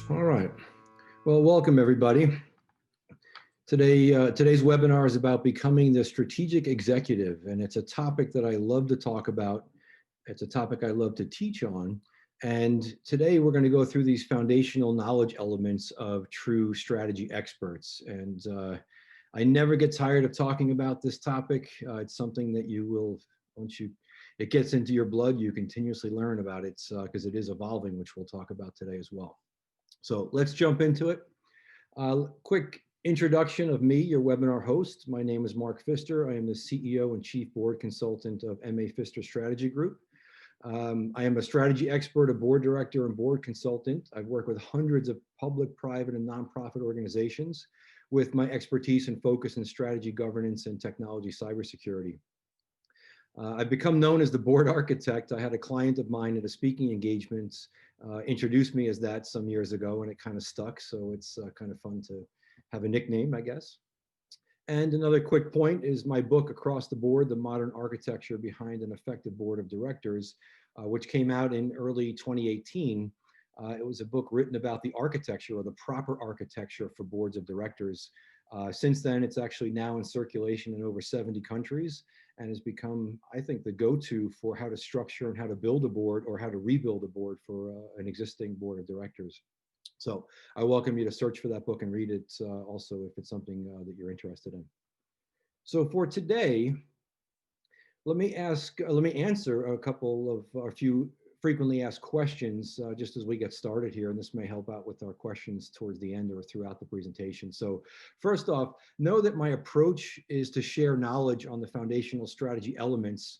All right. Well, welcome everybody. Today's webinar is about becoming the strategic executive, and it's a topic that I love to talk about. It's a topic I love to teach on. And today we're going to go through these foundational knowledge elements of true strategy experts. And I never get tired of talking about this topic. It's something that you will, it gets into your blood, you continuously learn about it because it is evolving, which we'll talk about today as well. So let's jump into it. Quick introduction of me, your webinar host. My name is Mark Pfister. I am the CEO and Chief Board Consultant of MA Pfister Strategy Group. I am a strategy expert, a board director, and board consultant. I've worked with hundreds of public, private, and nonprofit organizations with my expertise and focus in strategy, governance, and technology cybersecurity. I've become known as the board architect. I had a client of mine at a speaking engagement introduced me as that some years ago, and it kind of stuck. So it's kind of fun to have a nickname, I guess. And another quick point is my book, Across the Board, The Modern Architecture Behind an Effective Board of Directors, which came out in early 2018. It was a book written about the architecture or the proper architecture for boards of directors. Since then, it's actually now in circulation in over 70 countries and has become, I think, the go-to for how to structure and how to build a board or how to rebuild a board for an existing board of directors. So I welcome you to search for that book and read it also if it's something that you're interested in. So for today, let me answer a few frequently asked questions just as we get started here, and this may help out with our questions towards the end or throughout the presentation. So first off, know that my approach is to share knowledge on the foundational strategy elements,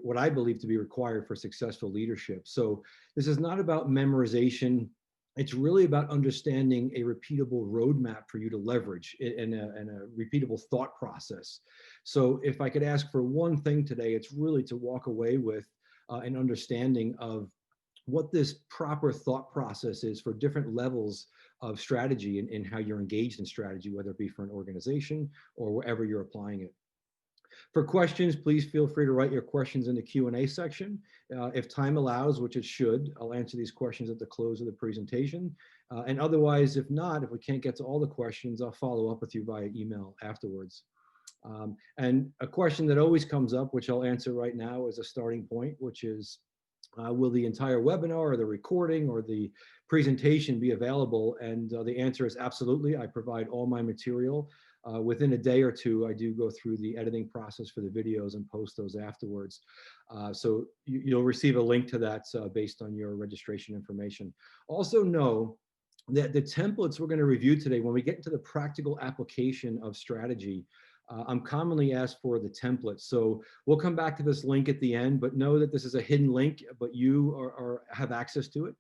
what I believe to be required for successful leadership. So this is not about memorization. It's really about understanding a repeatable roadmap for you to leverage and a repeatable thought process. So if I could ask for one thing today, it's really to walk away with an understanding of what this proper thought process is for different levels of strategy and how you're engaged in strategy, whether it be for an organization or wherever you're applying it. For questions, please feel free to write your questions in the Q&A section. If time allows, which it should, I'll answer these questions at the close of the presentation. And otherwise, if not, if we can't get to all the questions, I'll follow up with you via email afterwards. And a question that always comes up, which I'll answer right now as a starting point, which is, will the entire webinar or the recording or the presentation be available? And the answer is absolutely. I provide all my material. Within a day or two, I do go through the editing process for the videos and post those afterwards. So you'll receive a link to that based on your registration information. Also know that the templates we're going to review today, when we get into the practical application of strategy, I'm commonly asked for the templates. So we'll come back to this link at the end, but know that this is a hidden link, but you have access to it.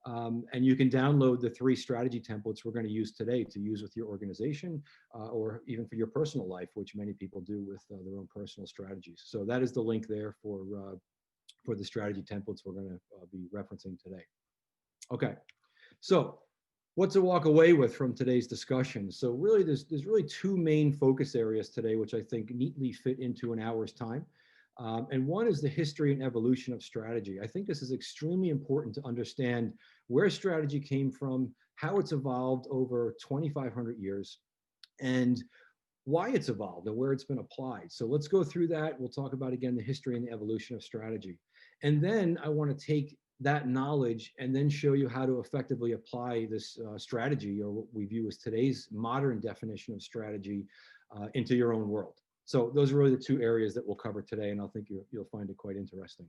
And you can download the 3 strategy templates we're going to use today to use with your organization or even for your personal life, which many people do with their own personal strategies. So that is the link there for the strategy templates we're going to be referencing today. Okay, so what to walk away with from today's discussion. So really, there's really 2 main focus areas today, which I think neatly fit into an hour's time. And one is the history and evolution of strategy. I think this is extremely important to understand where strategy came from, how it's evolved over 2,500 years, and why it's evolved and where it's been applied. So let's go through that. We'll talk about, again, the history and the evolution of strategy. And then I want to take that knowledge and then show you how to effectively apply this strategy, or what we view as today's modern definition of strategy, into your own world. So those are really the 2 areas that we'll cover today, and I think you'll find it quite interesting.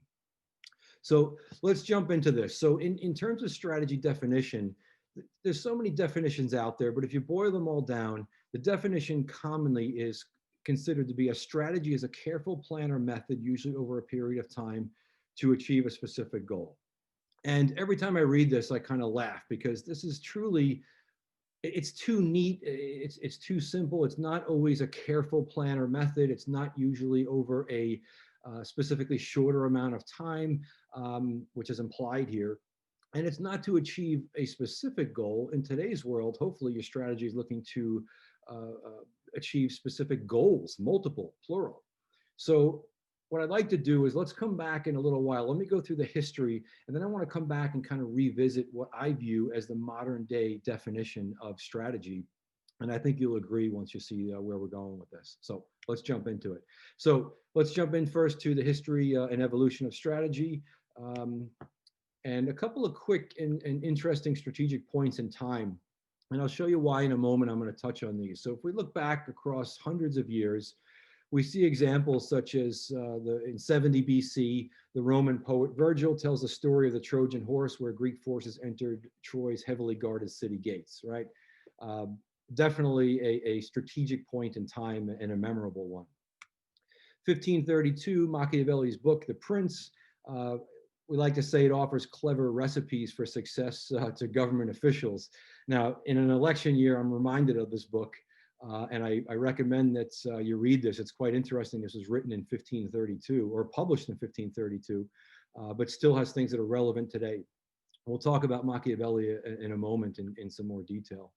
So let's jump into this. So in terms of strategy definition, there's so many definitions out there, but if you boil them all down, the definition commonly is considered to be a strategy is a careful plan or method, usually over a period of time, to achieve a specific goal. And every time I read this, I kind of laugh because this is truly, it's too neat, it's too simple. It's not always a careful plan or method. It's not usually over a specifically shorter amount of time, which is implied here. And it's not to achieve a specific goal. In today's world, hopefully your strategy is looking to achieve specific goals, multiple, plural. So what I'd like to do is let's come back in a little while. Let me go through the history, and then I want to come back and kind of revisit what I view as the modern day definition of strategy. And I think you'll agree once you see where we're going with this. So let's jump into it. So let's jump in first to the history and evolution of strategy. Um, and a couple of quick and interesting strategic points in time. And I'll show you why in a moment. I'm going to touch on these. So if we look back across hundreds of years, we see examples such as in 70 BC, the Roman poet Virgil tells the story of the Trojan horse where Greek forces entered Troy's heavily guarded city gates, right? Um, Definitely a strategic point in time and a memorable one. 1532, Machiavelli's book, The Prince. Uh, we like to say it offers clever recipes for success to government officials. Now, in an election year, I'm reminded of this book, and I recommend that you read this. It's quite interesting. This was written in 1532 or published in 1532, but still has things that are relevant today. We'll talk about Machiavelli in a moment in some more detail.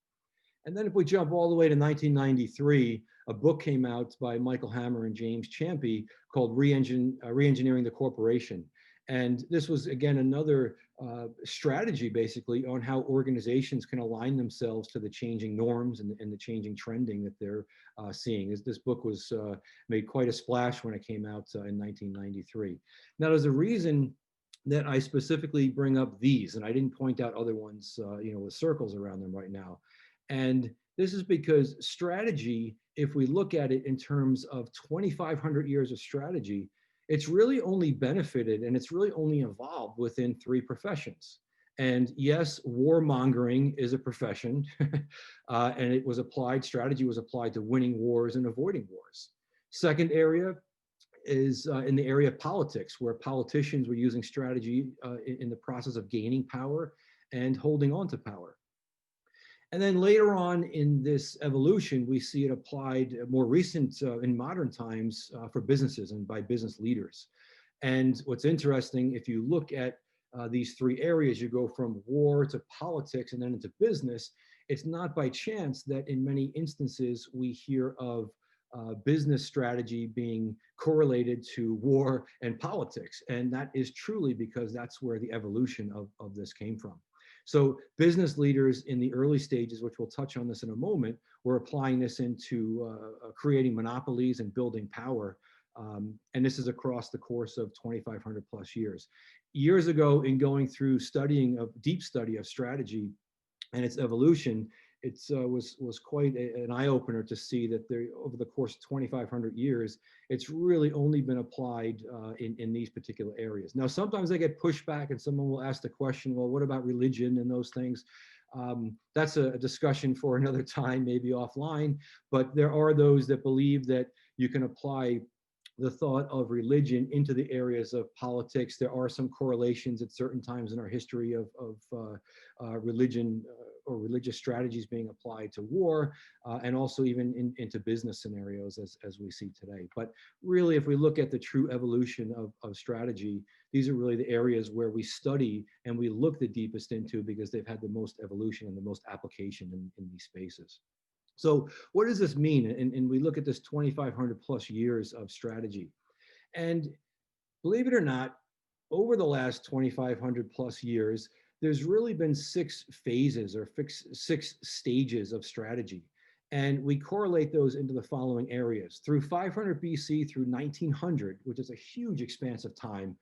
And then if we jump all the way to 1993, a book came out by Michael Hammer and James Champy called Re-Engineering the Corporation. And this was, again, another strategy, basically, on how organizations can align themselves to the changing norms and the changing trending that they're seeing. This book was made quite a splash when it came out in 1993. Now, there's a reason that I specifically bring up these, and I didn't point out other ones, with circles around them right now. And this is because strategy, if we look at it in terms of 2,500 years of strategy, it's really only benefited and it's really only evolved within three professions. And yes, warmongering is a profession, and it was applied, strategy was applied to winning wars and avoiding wars. Second area is in the area of politics, where politicians were using strategy in the process of gaining power and holding on to power. And then later on in this evolution, we see it applied more recent in modern times for businesses and by business leaders. And what's interesting, if you look at these three areas, you go from war to politics and then into business. It's not by chance that in many instances we hear of business strategy being correlated to war and politics. And that is truly because that's where the evolution of this came from. So business leaders in the early stages, which we'll touch on this in a moment, were applying this into creating monopolies and building power. And this is across the course of 2,500 plus years. Years ago, in going through deep study of strategy and its evolution, it was quite an eye-opener to see that there, over the course of 2,500 years, it's really only been applied in these particular areas. Now, sometimes I get pushback and someone will ask the question, well, what about religion and those things? That's a discussion for another time, maybe offline, but there are those that believe that you can apply the thought of religion into the areas of politics. There are some correlations at certain times in our history of religion or religious strategies being applied to war, and also even into business scenarios as we see today. But really, if we look at the true evolution of strategy, these are really the areas where we study and we look the deepest into because they've had the most evolution and the most application in these spaces. So what does this mean? And we look at this 2,500 plus years of strategy. And believe it or not, over the last 2,500 plus years, there's really been 6 phases or 6 stages of strategy. And we correlate those into the following areas. Through 500 BC through 1900, which is a huge expanse of time,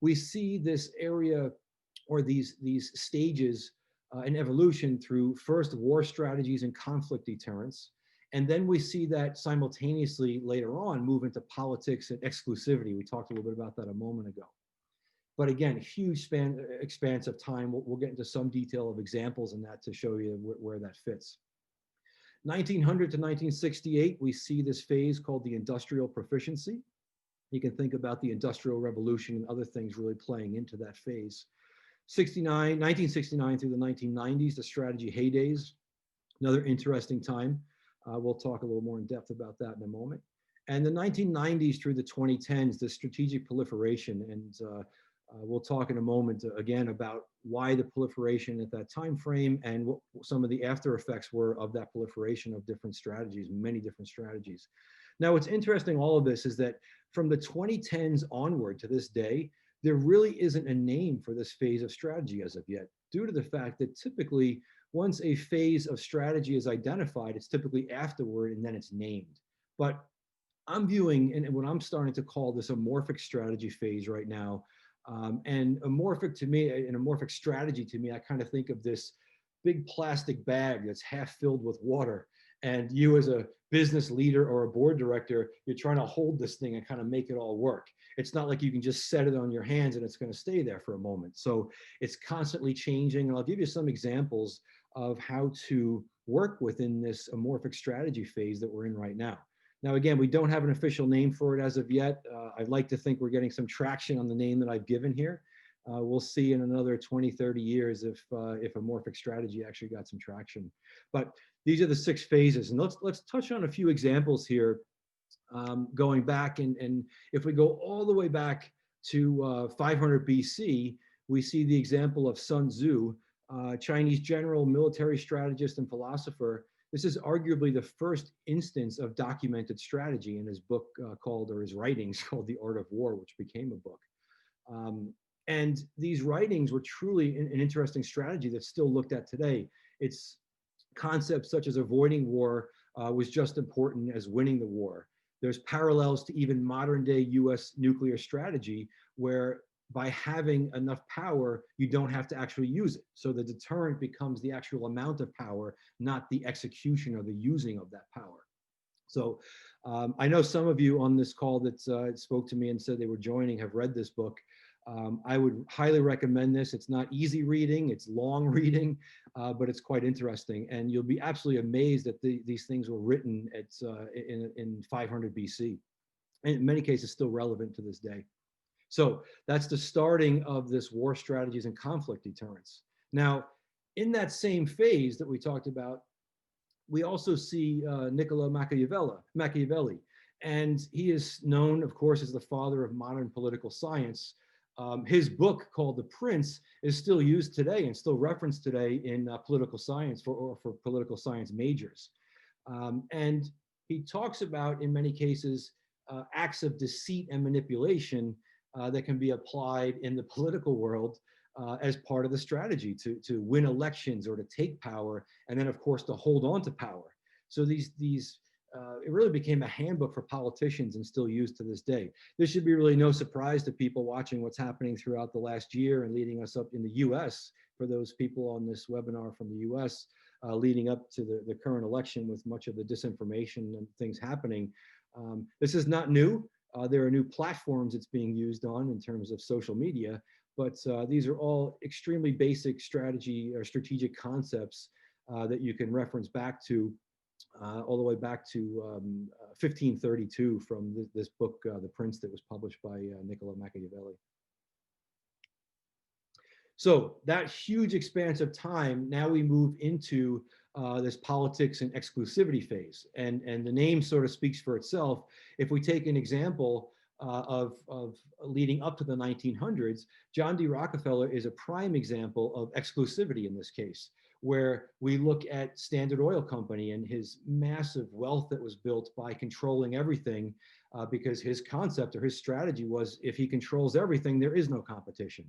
we see this area or these stages in evolution through first war strategies and conflict deterrence. And then we see that simultaneously later on move into politics and exclusivity. We talked a little bit about that a moment ago. But again, huge expanse of time. We'll get into some detail of examples in that to show you where that fits. 1900 to 1968, we see this phase called the industrial proficiency. You can think about the Industrial Revolution and other things really playing into that phase. 1969 through the 1990s, the strategy heydays, another interesting time. We'll talk a little more in depth about that in a moment. And the 1990s through the 2010s, the strategic proliferation. And we'll talk in a moment again about why the proliferation at that time frame and what some of the after effects were of that proliferation of different strategies, many different strategies. Now, what's interesting, all of this is that from the 2010s onward to this day, there really isn't a name for this phase of strategy as of yet, due to the fact that typically once a phase of strategy is identified, it's typically afterward and then it's named. But I'm viewing, and what I'm starting to call this amorphic strategy phase right now. And amorphic to me, an amorphic strategy to me, I kind of think of this big plastic bag that's half filled with water. And you, as a business leader or a board director, you're trying to hold this thing and kind of make it all work. It's not like you can just set it on your hands and it's going to stay there for a moment. So it's constantly changing. And I'll give you some examples of how to work within this amorphic strategy phase that we're in right now. Now, again, we don't have an official name for it as of yet. I'd like to think we're getting some traction on the name that I've given here. We'll see in another 20, 30 years if amorphic strategy actually got some traction. But these are the 6 phases. And let's touch on a few examples here, going back. And if we go all the way back to 500 BC, we see the example of Sun Tzu, Chinese general, military strategist, and philosopher. This is arguably the first instance of documented strategy in his book or his writings called The Art of War, which became a book. And these writings were truly an interesting strategy that's still looked at today. It's concepts such as avoiding war was just important as winning the war. There's parallels to even modern day US nuclear strategy, where by having enough power, you don't have to actually use it. So the deterrent becomes the actual amount of power, not the execution or the using of that power. So I know some of you on this call that spoke to me and said they were joining have read this book. I would highly recommend this. It's not easy reading, it's long reading, but it's quite interesting. And you'll be absolutely amazed that these things were written in 500 BC. And in many cases, still relevant to this day. So that's the starting of this war strategies and conflict deterrence. Now, in that same phase that we talked about, we also see Niccolo Machiavelli. And he is known, of course, as the father of modern political science. His book called The Prince is still used today and still referenced today in political science for political science majors. And he talks about, in many cases, acts of deceit and manipulation that can be applied in the political world as part of the strategy to win elections or to take power, and then, of course, to hold on to power. So it really became a handbook for politicians and still used to this day. This should be really no surprise to people watching what's happening throughout the last year and leading us up in the US, for those people on this webinar from the US, leading up to the current election with much of the disinformation and things happening. This is not new. There are new platforms it's being used on in terms of social media, but these are all extremely basic strategy or strategic concepts that you can reference back to all the way back to 1532 from this book, The Prince, that was published by Niccolo Machiavelli. So that huge expanse of time, now we move into this politics and exclusivity phase. And the name sort of speaks for itself. If we take an example of leading up to the 1900s, John D. Rockefeller is a prime example of exclusivity in this case, where we look at Standard Oil Company and his massive wealth that was built by controlling everything, because his concept or his strategy was, if he controls everything, there is no competition.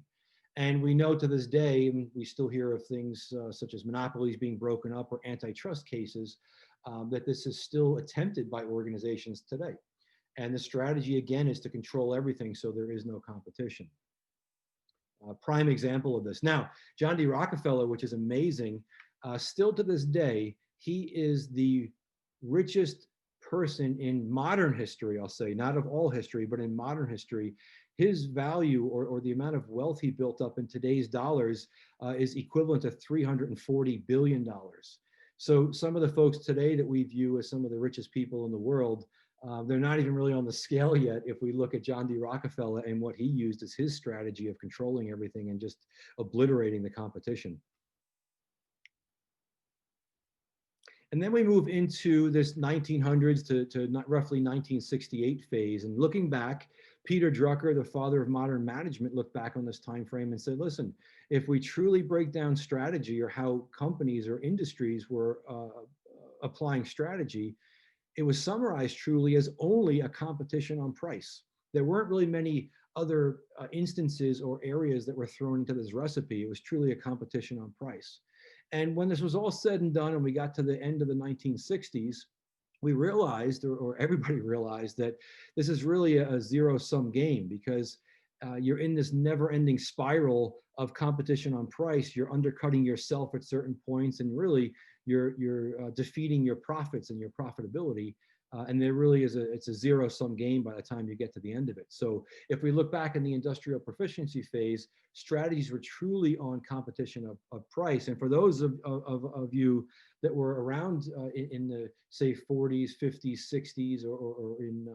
And we know to this day, and we still hear of things such as monopolies being broken up or antitrust cases, that this is still attempted by organizations today. And the strategy, again, is to control everything so there is no competition. Prime example of this. Now, John D. Rockefeller, which is amazing, still to this day, he is the richest person in modern history, I'll say, not of all history, but in modern history. His value or the amount of wealth he built up in today's dollars is equivalent to $340 billion. So some of the folks today that we view as some of the richest people in the world, they're not even really on the scale yet if we look at John D. Rockefeller and what he used as his strategy of controlling everything and just obliterating the competition. And then we move into this 1900s to roughly 1968 phase. And looking back, Peter Drucker, the father of modern management, looked back on this time frame and said, listen, if we truly break down strategy or how companies or industries were applying strategy, it was summarized truly as only a competition on price. there weren't really many other instances or areas that were thrown into this recipe. It was truly a competition on price. And when this was all said and done and we got to the end of the 1960s, we realized, or everybody realized, that this is really a zero-sum game, because you're in this never-ending spiral of competition on price. You're undercutting yourself at certain points, and really you're defeating your profits and your profitability. And there really is it's a zero-sum game by the time you get to the end of it. So if we look back in the industrial proficiency phase, strategies were truly on competition of price. And for those of you that were around in the, say, 40s, 50s, 60s, or in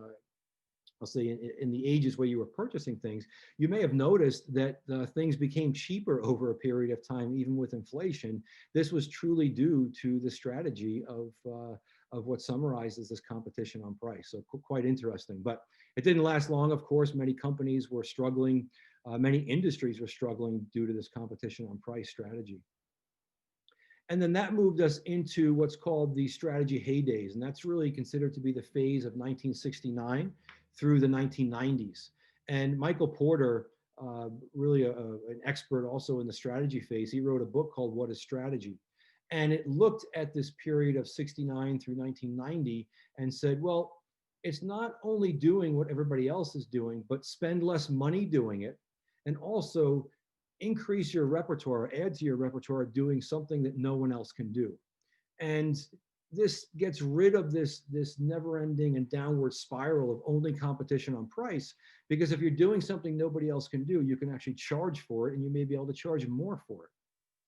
I'll say in the ages where you were purchasing things, you may have noticed that things became cheaper over a period of time, even with inflation. This was truly due to the strategy of what summarizes this competition on price. So quite interesting, but it didn't last long. Of course, many companies were struggling, many industries were struggling due to this competition on price strategy. And then that moved us into what's called the strategy heydays. And that's really considered to be the phase of 1969 through the 1990s. And Michael Porter, really an expert also in the strategy phase, he wrote a book called What is Strategy? And it looked at this period of 69 through 1990 and said, well, it's not only doing what everybody else is doing, but spend less money doing it, and also increase your repertoire, add to your repertoire doing something that no one else can do. And this gets rid of this never-ending and downward spiral of only competition on price, because if you're doing something nobody else can do, you can actually charge for it, and you may be able to charge more for it.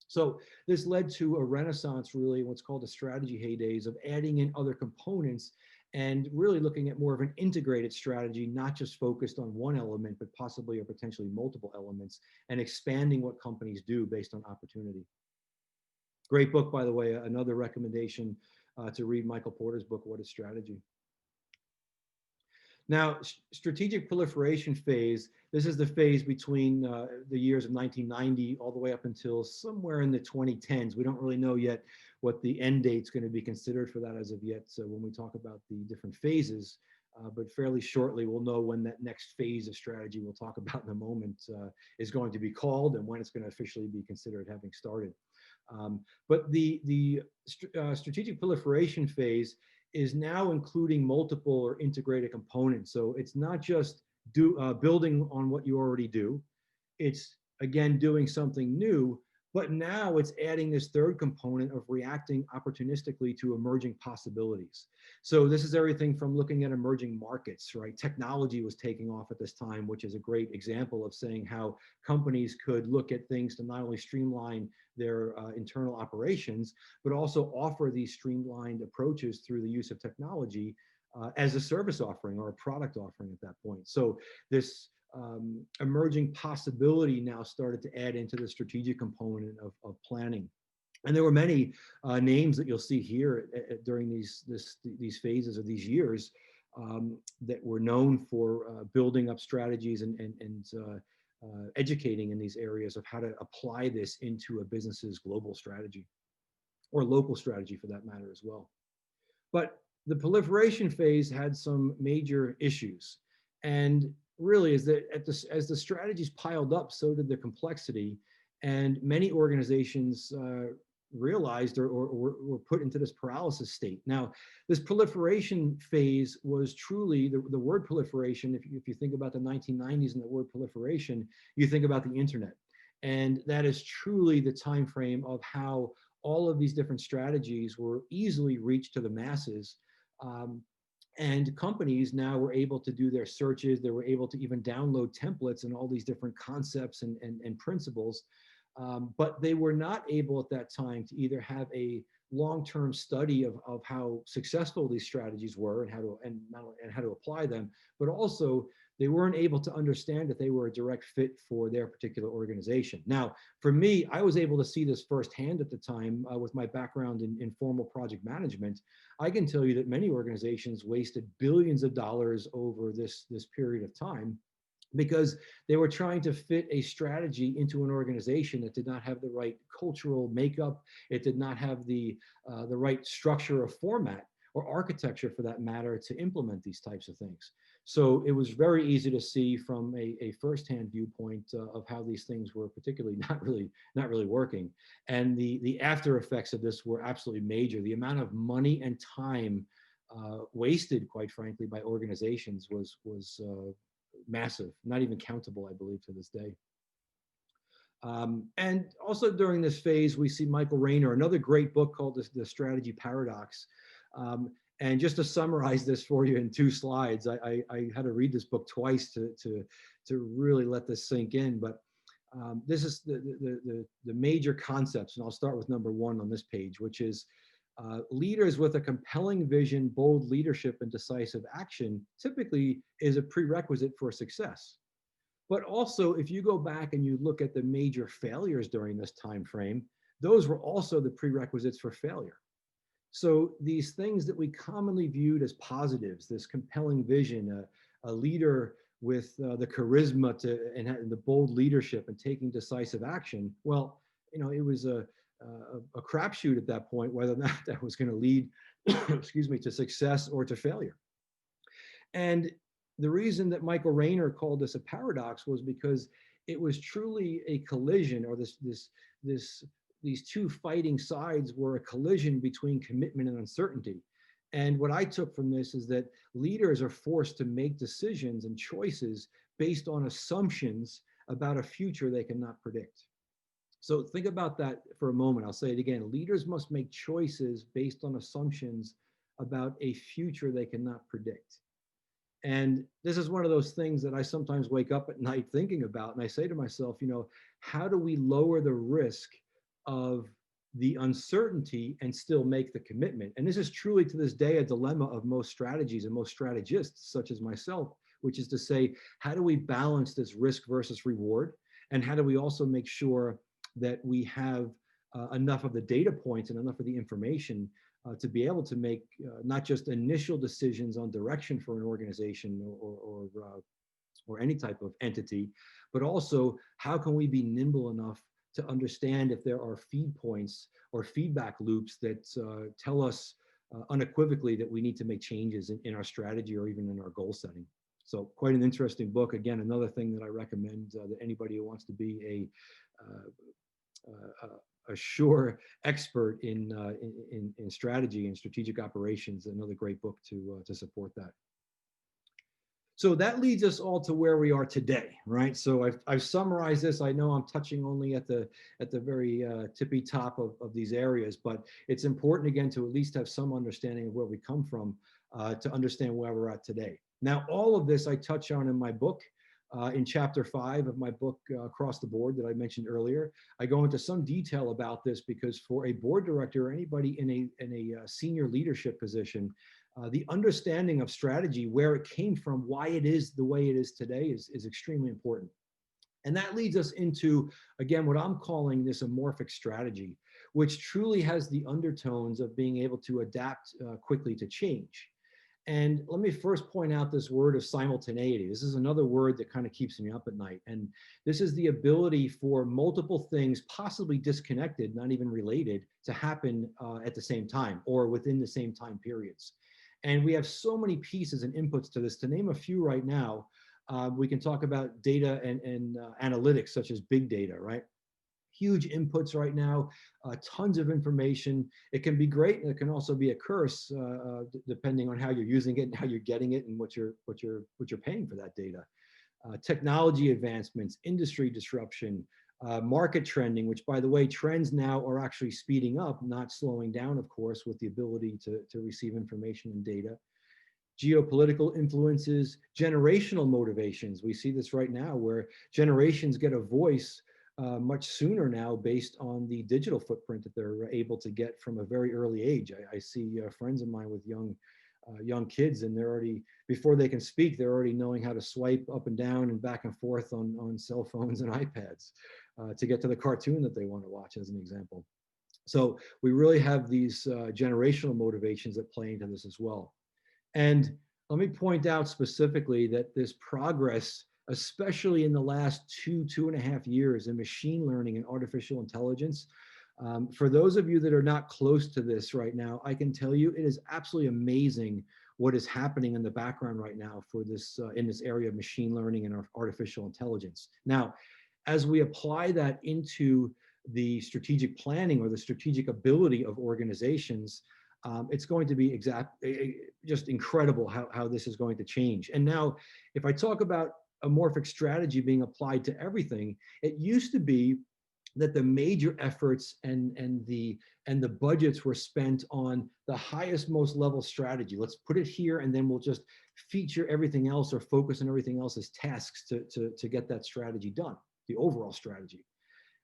So this led to a renaissance, really, what's called the strategy heydays, of adding in other components and really looking at more of an integrated strategy, not just focused on one element, but possibly or potentially multiple elements, and expanding what companies do based on opportunity. Great book, by the way, another recommendation to read Michael Porter's book, What is Strategy? Now, strategic proliferation phase, this is the phase between the years of 1990 all the way up until somewhere in the 2010s. We don't really know yet what the end date's going to be considered for that as of yet. So when we talk about the different phases, but fairly shortly, we'll know when that next phase of strategy we'll talk about in a moment is going to be called, and when it's going to officially be considered having started. But the strategic proliferation phase is now including multiple or integrated components. So it's not just building on what you already do. It's, again, doing something new, but now it's adding this third component of reacting opportunistically to emerging possibilities. So this is everything from looking at emerging markets, right? Technology was taking off at this time, which is a great example of saying how companies could look at things to not only streamline their internal operations, but also offer these streamlined approaches through the use of technology as a service offering or a product offering at that point. So this emerging possibility now started to add into the strategic component of planning. And there were many names that you'll see here during these phases or these years that were known for building up strategies and educating in these areas of how to apply this into a business's global strategy, or local strategy for that matter as well. But the proliferation phase had some major issues. And really is that as the strategies piled up, so did the complexity, and many organizations realized or were put into this paralysis state. Now, this proliferation phase was truly, the word proliferation, if you think about the 1990s and the word proliferation, you think about the internet. And that is truly the time frame of how all of these different strategies were easily reached to the masses. And companies now were able to do their searches. They were able to even download templates and all these different concepts and principles. But they were not able at that time to either have a long-term study of how successful these strategies were and how to apply them, but also they weren't able to understand that they were a direct fit for their particular organization. Now, for me, I was able to see this firsthand at the time with my background in formal project management. I can tell you that many organizations wasted billions of dollars over this period of time, because they were trying to fit a strategy into an organization that did not have the right cultural makeup. It did not have the right structure or format or architecture, for that matter, to implement these types of things. So it was very easy to see from a firsthand viewpoint of how these things were particularly not really working. And the after effects of this were absolutely major. The amount of money and time wasted, quite frankly, by organizations was massive, not even countable, I believe, to this day. And also during this phase, we see Michael Rayner, another great book called The Strategy Paradox. And just to summarize this for you in 2 slides, I had to read this book twice to really let this sink in. But this is the major concepts, and I'll start with number 1 on this page, which is leaders with a compelling vision, bold leadership, and decisive action typically is a prerequisite for success. But also, if you go back and you look at the major failures during this time frame, those were also the prerequisites for failure. So these things that we commonly viewed as positives, this compelling vision, a leader with the charisma and the bold leadership and taking decisive action, well, it was a crapshoot at that point whether or not that was going to lead, excuse me, to success or to failure. And the reason that Michael Rayner called this a paradox was because it was truly a collision, or these 2 fighting sides were a collision between commitment and uncertainty. And what I took from this is that leaders are forced to make decisions and choices based on assumptions about a future they cannot predict. So think about that for a moment. I'll say it again. Leaders must make choices based on assumptions about a future they cannot predict. And this is one of those things that I sometimes wake up at night thinking about. And I say to myself, how do we lower the risk of the uncertainty and still make the commitment? And this is truly to this day a dilemma of most strategies and most strategists, such as myself, which is to say, how do we balance this risk versus reward? And how do we also make sure that we have enough of the data points and enough of the information to be able to make not just initial decisions on direction for an organization or any type of entity, but also how can we be nimble enough to understand if there are feed points or feedback loops that tell us unequivocally that we need to make changes in our strategy or even in our goal setting. So quite an interesting book. Again, another thing that I recommend that anybody who wants to be a sure expert in strategy and strategic operations, another great book to support that. So that leads us all to where we are today, right? So I've summarized this. I know I'm touching only at the very tippy top of these areas, but it's important again to at least have some understanding of where we come from to understand where we're at today. Now, all of this I touch on in my book. In chapter 5 of my book, Across the Board, that I mentioned earlier. I go into some detail about this because for a board director or anybody in a senior leadership position, the understanding of strategy, where it came from, why it is the way it is today is extremely important. And that leads us into, again, what I'm calling this amorphic strategy, which truly has the undertones of being able to adapt quickly to change. And let me first point out this word of simultaneity. This is another word that kind of keeps me up at night. And this is the ability for multiple things, possibly disconnected, not even related, to happen at the same time or within the same time periods. And we have so many pieces and inputs to this. To name a few right now, we can talk about data and analytics, such as big data, right? Huge inputs right now, tons of information. It can be great, and it can also be a curse, depending on how you're using it and how you're getting it and what you're paying for that data. Technology advancements, industry disruption, market trending, which, by the way, trends now are actually speeding up, not slowing down, of course, with the ability to receive information and data. Geopolitical influences, generational motivations. We see this right now where generations get a voice much sooner now based on the digital footprint that they're able to get from a very early age. I see friends of mine with young kids, and they're already, before they can speak, they're already knowing how to swipe up and down and back and forth on cell phones and iPads to get to the cartoon that they want to watch, as an example. So we really have these generational motivations that play into this as well. And let me point out specifically that this progress, especially in the last 2.5 years in machine learning and artificial intelligence. For those of you that are not close to this right now, I can tell you it is absolutely amazing what is happening in the background right now for this in this area of machine learning and artificial intelligence. Now, as we apply that into the strategic planning or the strategic ability of organizations, it's going to be just incredible how this is going to change. And now, if I talk about amorphic strategy being applied to everything, it used to be that the major efforts and the budgets were spent on the highest, most level strategy. Let's put it here, and then we'll just feature everything else or focus on everything else as tasks to get that strategy done, the overall strategy.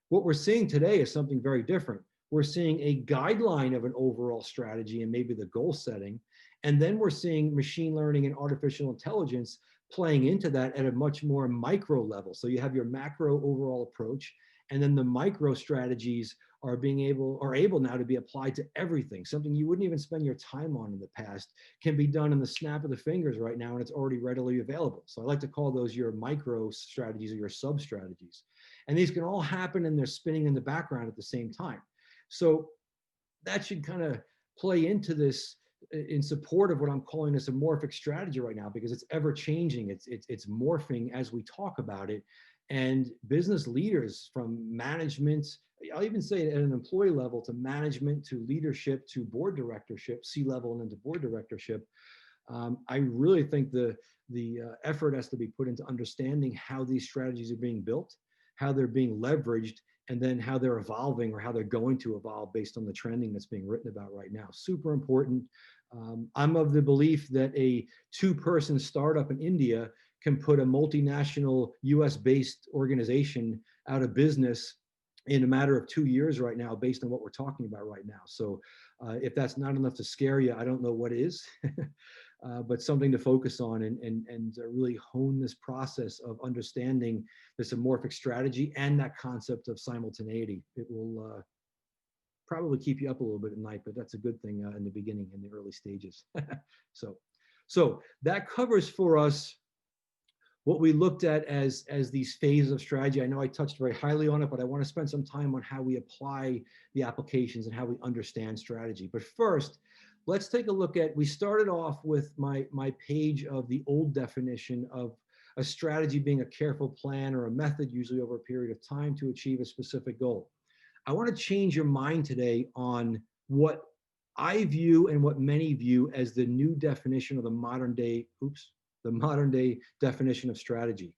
What we're seeing today is something very different. We're seeing a guideline of an overall strategy and maybe the goal setting. And then we're seeing machine learning and artificial intelligence playing into that at a much more micro level. So you have your macro overall approach, and then the micro strategies are able now to be applied to everything. Something you wouldn't even spend your time on in the past can be done in the snap of the fingers right now, and it's already readily available. So I like to call those your micro strategies or your sub strategies. And these can all happen and they're spinning in the background at the same time. So that should kind of play into this in support of what I'm calling this amorphic strategy right now, because it's ever changing. It's morphing as we talk about it. And business leaders, from management, I'll even say at an employee level, to management, to leadership, to board directorship, C-level and into board directorship, I really think the effort has to be put into understanding how these strategies are being built, how they're being leveraged, and then how they're evolving or how they're going to evolve based on the trending that's being written about right now. Super important. I'm of the belief that a two-person startup in India can put a multinational US-based organization out of business in a matter of 2 years right now, based on what we're talking about right now. So if that's not enough to scare you, I don't know what is. But something to focus on and really hone this process of understanding this amorphic strategy and that concept of simultaneity. It will probably keep you up a little bit at night, but that's a good thing in the beginning, in the early stages. So that covers for us what we looked at as these phases of strategy. I know I touched very highly on it, but I want to spend some time on how we apply the applications and how we understand strategy. But first, let's take a look at, we started off with my page of the old definition of a strategy being a careful plan or a method, usually over a period of time, to achieve a specific goal. I want to change your mind today on what I view and what many view as the new definition of the modern day definition of strategy.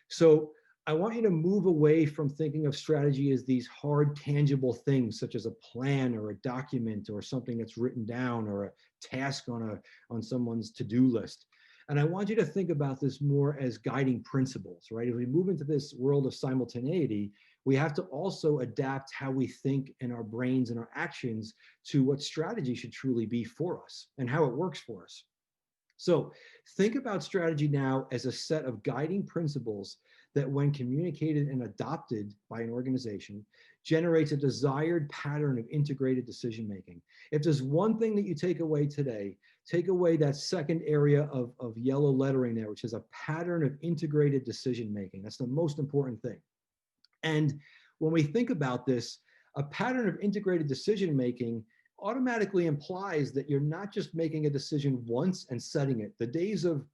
So I want you to move away from thinking of strategy as these hard, tangible things, such as a plan or a document or something that's written down or a task on someone's to-do list. And I want you to think about this more as guiding principles, right? As we move into this world of simultaneity, we have to also adapt how we think in our brains and our actions to what strategy should truly be for us and how it works for us. So think about strategy now as a set of guiding principles that, when communicated and adopted by an organization, generates a desired pattern of integrated decision-making. If there's one thing that you take away today, take away that second area of yellow lettering there, which is a pattern of integrated decision-making. That's the most important thing. And when we think about this, a pattern of integrated decision-making automatically implies that you're not just making a decision once and setting it. The days of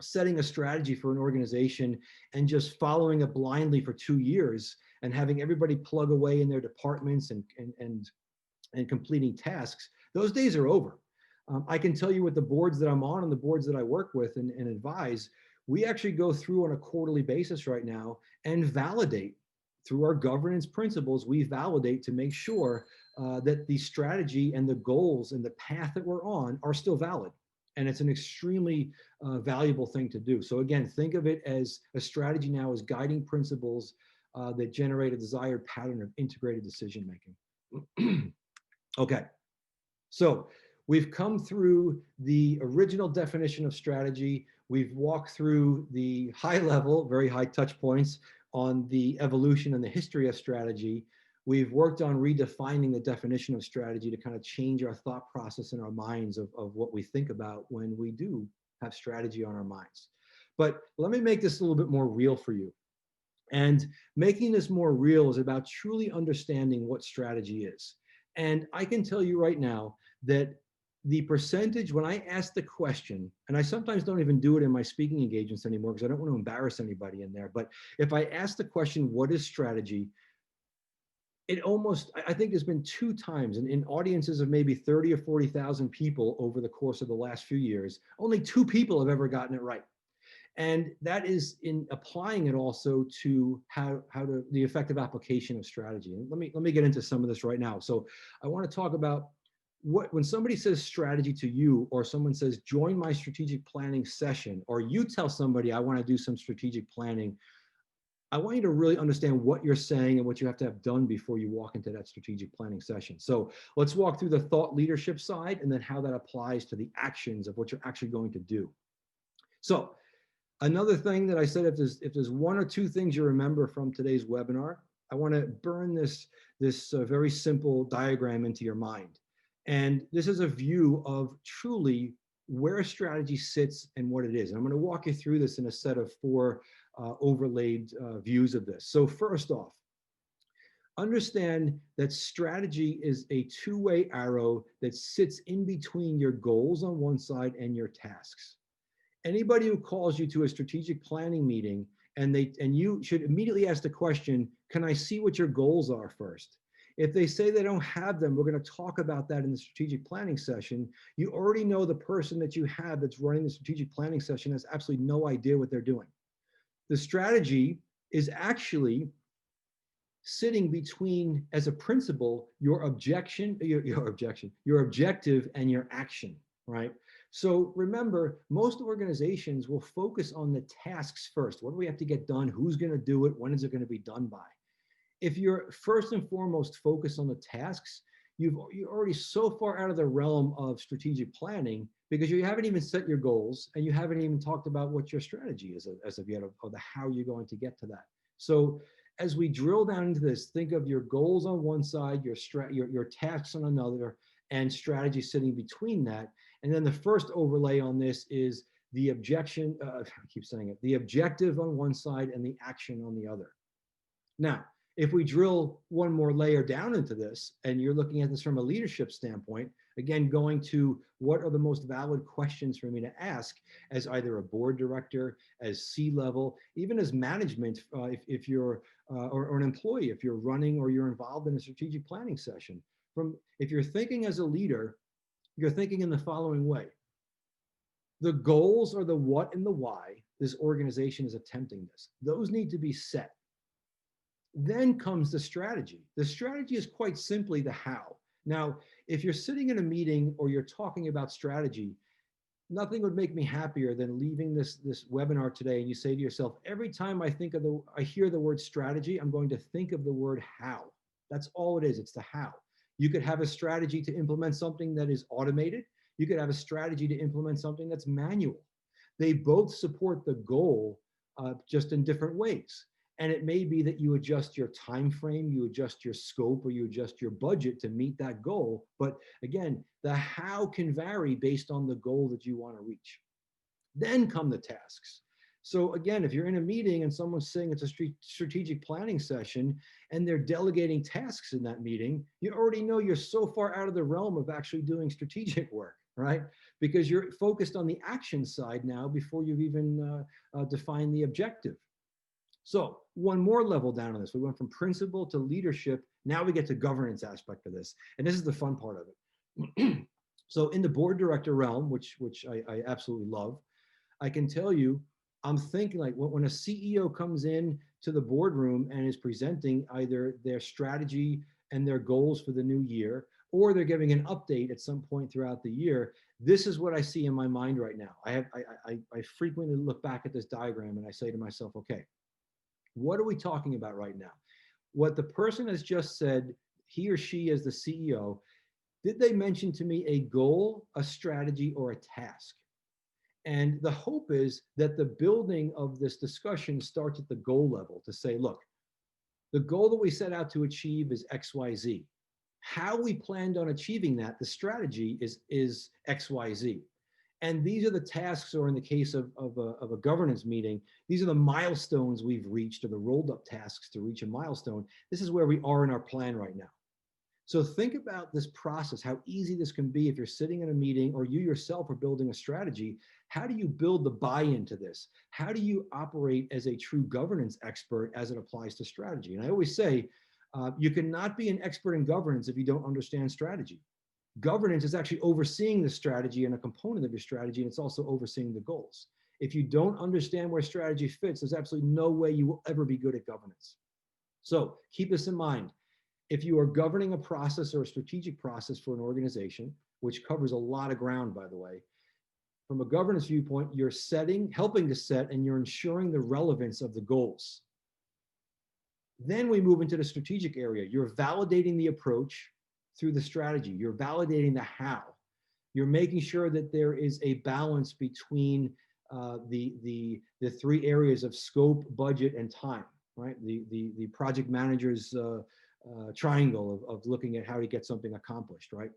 setting a strategy for an organization and just following it blindly for 2 years and having everybody plug away in their departments and completing tasks, those days are over. I can tell you with the boards that I'm on and the boards that I work with and advise, we actually go through on a quarterly basis right now and validate. Through our governance principles, we validate to make sure that the strategy and the goals and the path that we're on are still valid. And it's an extremely valuable thing to do. So again, think of it as a strategy now as guiding principles that generate a desired pattern of integrated decision-making. Okay, so we've come through the original definition of strategy. We've walked through the high level, very high touch points on the evolution and the history of strategy. We've worked on redefining the definition of strategy to kind of change our thought process in our minds of what we think about when we do have strategy on our minds. But let me make this a little bit more real for you. And making this more real is about truly understanding what strategy is. And I can tell you right now that the percentage, when I ask the question, and I sometimes don't even do it in my speaking engagements anymore because I don't want to embarrass anybody in there, but if I ask the question, what is strategy? It almost, I think there's been 2 times in audiences of maybe 30 or 40,000 people over the course of the last few years, only 2 people have ever gotten it right. And that is in applying it also to how to the effective application of strategy. And let me get into some of this right now. So I want to talk about when somebody says strategy to you, or someone says join my strategic planning session, or you tell somebody I want to do some strategic planning. I want you to really understand what you're saying and what you have to have done before you walk into that strategic planning session. So let's walk through the thought leadership side and then how that applies to the actions of what you're actually going to do. So another thing that I said, if there's 1 or 2 things you remember from today's webinar, I want to burn this very simple diagram into your mind. And this is a view of truly where strategy sits and what it is. And I'm going to walk you through this in a set of 4 overlaid views of this. So first off, understand that strategy is a 2-way arrow that sits in between your goals on one side and your tasks. Anybody who calls you to a strategic planning meeting and you should immediately ask the question, can I see what your goals are first? If they say they don't have them, we're going to talk about that in the strategic planning session. You already know the person that you have that's running the strategic planning session has absolutely no idea what they're doing. The strategy is actually sitting between, as a principle, your objective and your action, right? So remember, most organizations will focus on the tasks first. What do we have to get done? Who's going to do it? When is it going to be done by? If you're first and foremost focused on the tasks, you're already so far out of the realm of strategic planning because you haven't even set your goals and you haven't even talked about what your strategy is as of yet, or the how you're going to get to that. So as we drill down into this, think of your goals on one side, your tasks on another, and strategy sitting between that. And then the first overlay on this is the objection, I keep saying it, the objective on one side and the action on the other. Now, if we drill one more layer down into this, and you're looking at this from a leadership standpoint, again, going to what are the most valid questions for me to ask as either a board director, as C-level, even as management, if you're, or an employee, if you're running or you're involved in a strategic planning session. If you're thinking as a leader, you're thinking in the following way. The goals are the what and the why this organization is attempting this. Those need to be set. Then comes the strategy. The strategy is quite simply the how. Now, if you're sitting in a meeting or you're talking about strategy, nothing would make me happier than leaving this webinar today and you say to yourself, every time I hear the word strategy, I'm going to think of the word how. That's all it is. It's the how. You could have a strategy to implement something that is automated. You could have a strategy to implement something that's manual. They both support the goal, just in different ways. And it may be that you adjust your time frame, you adjust your scope, or you adjust your budget to meet that goal. But again, the how can vary based on the goal that you want to reach. Then come the tasks. So again, if you're in a meeting and someone's saying it's a strategic planning session and they're delegating tasks in that meeting, you already know you're so far out of the realm of actually doing strategic work, right? Because you're focused on the action side now before you've even defined the objective. So one more level down on this, we went from principle to leadership. Now we get to governance aspect of this. And this is the fun part of it. So in the board director realm, which I absolutely love, I can tell you, I'm thinking like when a CEO comes in to the boardroom and is presenting either their strategy and their goals for the new year, or they're giving an update at some point throughout the year, this is what I see in my mind right now. I frequently look back at this diagram and I say to myself, okay, what are we talking about right now? What the person has just said, he or she as the CEO, did they mention to me a goal, a strategy, or a task? And the hope is that the building of this discussion starts at the goal level to say, look, the goal that we set out to achieve is XYZ. How we planned on achieving that, the strategy is XYZ. And these are the tasks, or in the case of a governance meeting, these are the milestones we've reached, or the rolled up tasks to reach a milestone. This is where we are in our plan right now. So think about this process, how easy this can be if you're sitting in a meeting or you yourself are building a strategy. How do you build the buy-in to this? How do you operate as a true governance expert as it applies to strategy? And I always say, you cannot be an expert in governance if you don't understand strategy. Governance is actually overseeing the strategy and a component of your strategy, and it's also overseeing the goals. If you don't understand where strategy fits, there's absolutely no way you will ever be good at governance. So keep this in mind. If you are governing a process or a strategic process for an organization, which covers a lot of ground, by the way, from a governance viewpoint, you're setting, helping to set, and you're ensuring the relevance of the goals. Then we move into the strategic area. You're validating the approach through the strategy. You're validating the how. You're making sure that there is a balance between the three areas of scope, budget, and time, right? The project manager's triangle of looking at how to get something accomplished, right?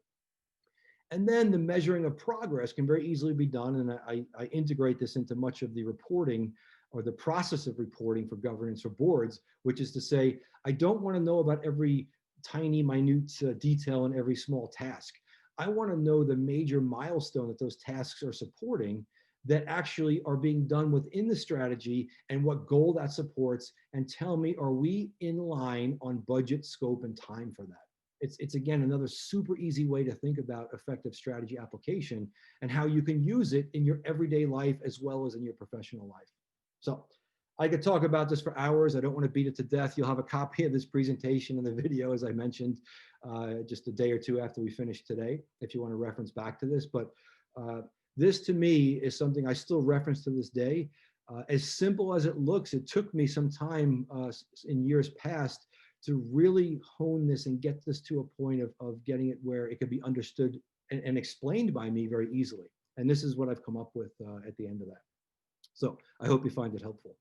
And then the measuring of progress can very easily be done. And I integrate this into much of the reporting or the process of reporting for governance or boards, which is to say, I don't want to know about every tiny, minute detail in every small task. I want to know the major milestone that those tasks are supporting that actually are being done within the strategy and what goal that supports, and tell me, are we in line on budget, scope, and time for that? It's again, another super easy way to think about effective strategy application and how you can use it in your everyday life as well as in your professional life. So I could talk about this for hours. I don't want to beat it to death. You'll have a copy of this presentation and the video, as I mentioned, just a day or two after we finish today, if you want to reference back to this. But this to me is something I still reference to this day. As simple as it looks, it took me some time in years past to really hone this and get this to a point of getting it where it could be understood and explained by me very easily. And this is what I've come up with at the end of that. So I hope you find it helpful.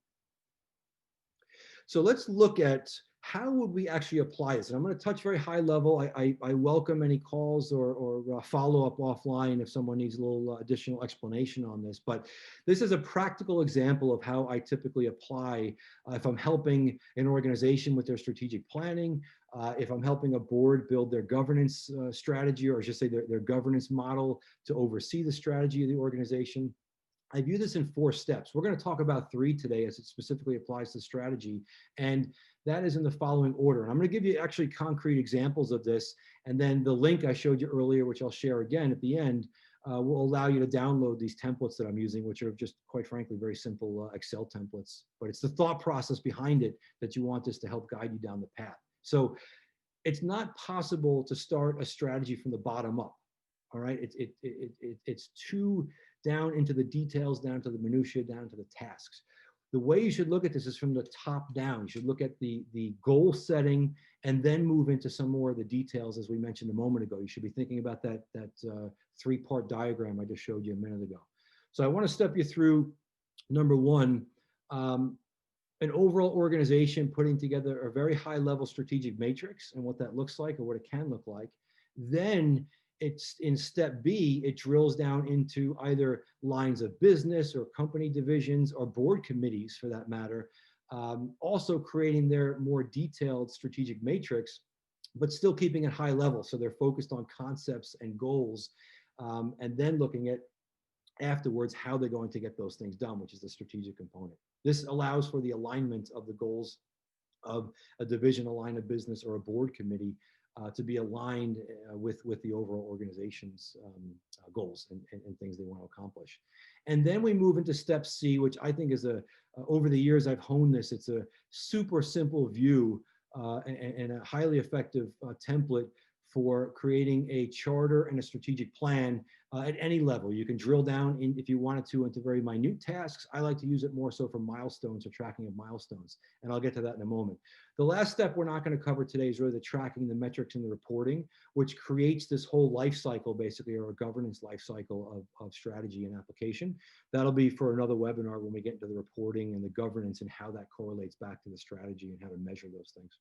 So let's look at how would we actually apply this? And I'm going to touch very high level. I welcome any calls or follow up offline if someone needs a little additional explanation on this. But this is a practical example of how I typically apply if I'm helping an organization with their strategic planning, if I'm helping a board build their governance strategy, or I should say their governance model to oversee the strategy of the organization. I view this in 4 steps. We're going to talk about 3 today as it specifically applies to strategy. And that is in the following order. And I'm going to give you actually concrete examples of this. And then the link I showed you earlier, which I'll share again at the end, will allow you to download these templates that I'm using, which are just, quite frankly, very simple Excel templates. But it's the thought process behind it that you want this to help guide you down the path. So it's not possible to start a strategy from the bottom up. All right, it's too down into the details, down to the minutiae, down to the tasks. The way you should look at this is from the top down. You should look at the goal setting and then move into some more of the details, as we mentioned a moment ago. You should be thinking about that 3-part diagram I just showed you a minute ago. So I want to step you through number 1, an overall organization putting together a very high level strategic matrix and what that looks like or what it can look like. Then it's in step B, it drills down into either lines of business or company divisions or board committees for that matter, also creating their more detailed strategic matrix, but still keeping it high level. So they're focused on concepts and goals, and then looking at afterwards how they're going to get those things done, which is the strategic component. This allows for the alignment of the goals of a division, a line of business, or a board committee to be aligned with the overall organization's goals and things they want to accomplish. And then we move into step C, which I think is over the years I've honed this. It's a super simple view and a highly effective template for creating a charter and a strategic plan at any level. You can drill down in, if you wanted to, into very minute tasks. I like to use it more so for milestones or tracking of milestones, and I'll get to that in a moment. The last step we're not going to cover today is really the tracking, the metrics, and the reporting, which creates this whole life cycle, basically, or a governance life cycle of strategy and application. That'll be for another webinar when we get into the reporting and the governance and how that correlates back to the strategy and how to measure those things.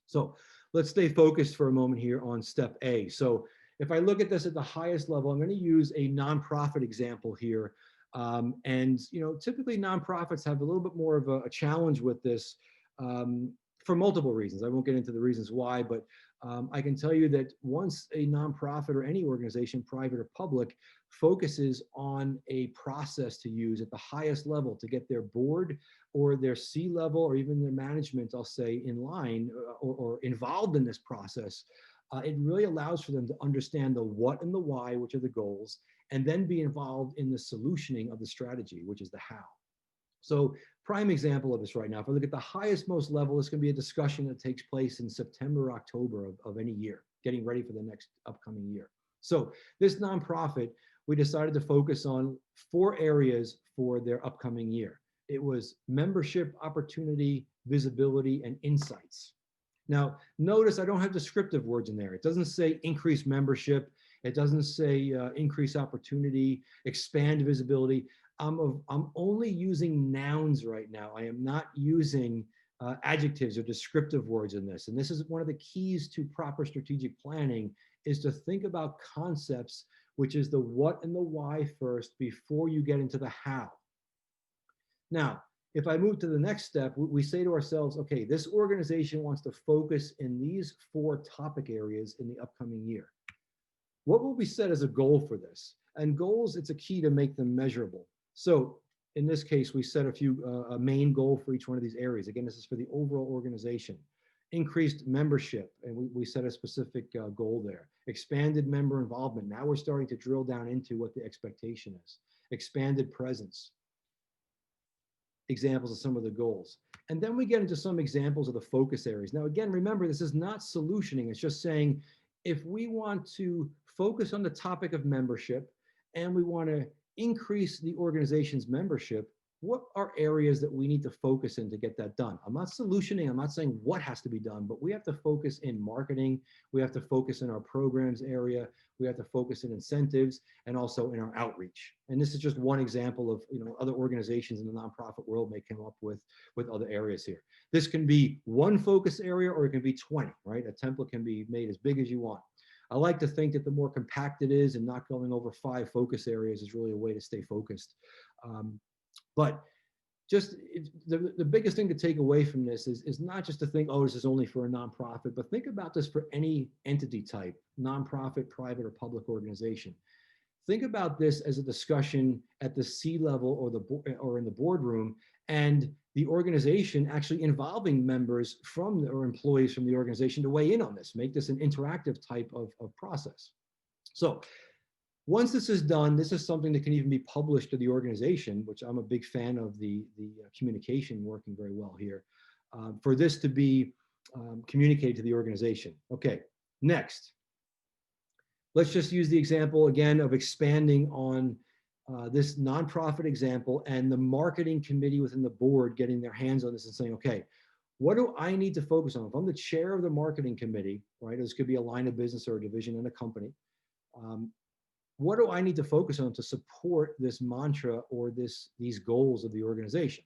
So let's stay focused for a moment here on step A. So if I look at this at the highest level, I'm going to use a nonprofit example here. And typically nonprofits have a little bit more of a challenge with this for multiple reasons. I won't get into the reasons why, but I can tell you that once a nonprofit or any organization, private or public, focuses on a process to use at the highest level to get their board or their C-level or even their management, I'll say, in line or involved in this process, it really allows for them to understand the what and the why, which are the goals, and then be involved in the solutioning of the strategy, which is the how. So prime example of this right now, if I look at the highest most level, it's going to be a discussion that takes place in September, October of any year, getting ready for the next upcoming year. So this nonprofit, we decided to focus on 4 areas for their upcoming year. It was membership, opportunity, visibility, and insights. Now, notice I don't have descriptive words in there. It doesn't say increase membership. It doesn't say increase opportunity, expand visibility. I'm only using nouns right now. I am not using adjectives or descriptive words in this. And this is one of the keys to proper strategic planning, is to think about concepts, which is the what and the why first before you get into the how. Now, if I move to the next step, we say to ourselves, okay, this organization wants to focus in these 4 topic areas in the upcoming year. What will be set as a goal for this? And goals, it's a key to make them measurable. So in this case, we set a main goal for each one of these areas. Again, this is for the overall organization. Increased membership, and we set a specific goal there. Expanded member involvement. Now we're starting to drill down into what the expectation is. Expanded presence. Examples of some of the goals. And then we get into some examples of the focus areas. Now, again, remember, this is not solutioning. It's just saying, if we want to focus on the topic of membership and we want to increase the organization's membership, what are areas that we need to focus in to get that done? I'm not solutioning. I'm not saying what has to be done, but we have to focus in marketing. We have to focus in our programs area. We have to focus in incentives and also in our outreach. And this is just one example of, other organizations in the nonprofit world may come up with other areas here. This can be one focus area or it can be 20, right? A template can be made as big as you want. I like to think that the more compact it is and not going over 5 focus areas is really a way to stay focused. But just the biggest thing to take away from this is not just to think, oh, this is only for a nonprofit, but think about this for any entity type, nonprofit, private, or public organization. Think about this as a discussion at the C-level or in the boardroom, and the organization actually involving members or employees from the organization to weigh in on this, make this an interactive type of process. So once this is done, this is something that can even be published to the organization, which I'm a big fan of the communication working very well here, for this to be communicated to the organization. Okay, next. Let's just use the example again of expanding on this nonprofit example and the marketing committee within the board getting their hands on this and saying, okay, what do I need to focus on? If I'm the chair of the marketing committee, right, this could be a line of business or a division in a company, what do I need to focus on to support this mantra or these goals of the organization?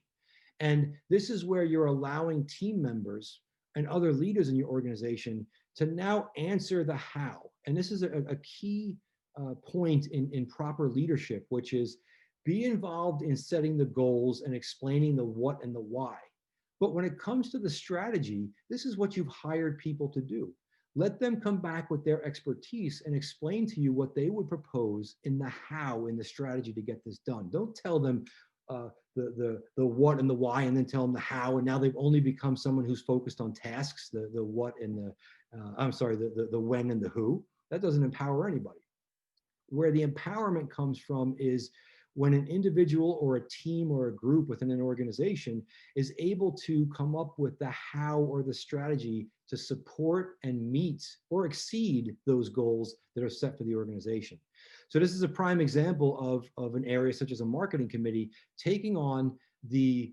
And this is where you're allowing team members and other leaders in your organization to now answer the how. And this is a key point in proper leadership, which is be involved in setting the goals and explaining the what and the why. But when it comes to the strategy, this is what you've hired people to do. Let them come back with their expertise and explain to you what they would propose in the how in the strategy to get this done. Don't tell them the what and the why and then tell them the how, and now they've only become someone who's focused on tasks, the what and the when and the who. That doesn't empower anybody. Where the empowerment comes from is when an individual or a team or a group within an organization is able to come up with the how or the strategy to support and meet or exceed those goals that are set for the organization. So this is a prime example of an area such as a marketing committee taking on the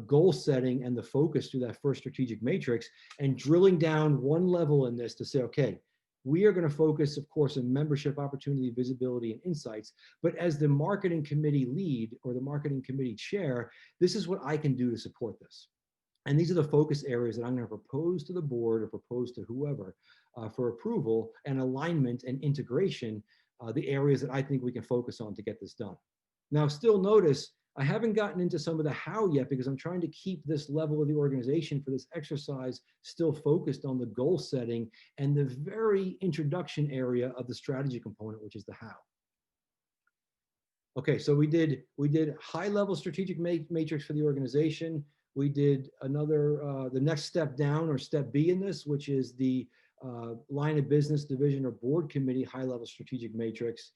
goal setting and the focus through that first strategic matrix and drilling down one level in this to say, okay, we are going to focus, of course, on membership, opportunity, visibility, and insights. But as the marketing committee lead or the marketing committee chair, this is what I can do to support this. And these are the focus areas that I'm going to propose to the board or propose to whoever for approval and alignment and integration, the areas that I think we can focus on to get this done. Now, still notice, I haven't gotten into some of the how yet because I'm trying to keep this level of the organization for this exercise still focused on the goal setting and the very introduction area of the strategy component, which is the how. Okay, so we did high level strategic matrix for the organization. We did another the next step down or step B in this, which is the line of business division or board committee high level strategic matrix,